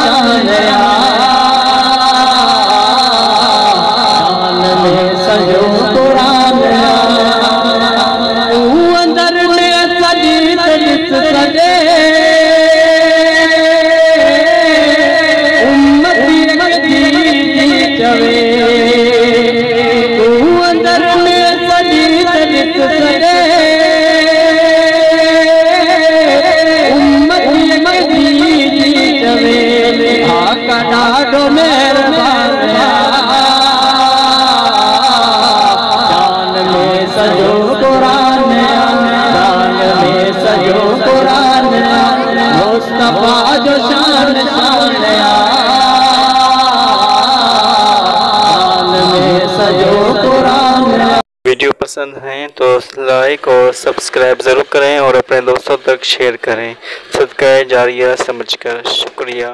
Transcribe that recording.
शान शान में सजो कुरान अंदर में सजी सजित सजे उम्मती मदी चवे अंदर में सजी सजित सजे उम्मती मदी चवे आका ॾाढो मेहरबान शान में सजो कुरान शान में सजो कुरान मुस्तफा जो शान शान में सजो कुरान। वीडियो पसंद है तो लाइक और सब्सक्राइब ज़रूर करें और अपने दोस्तों तक शेयर करें। सदका जारिया समझकर। शुक्रिया।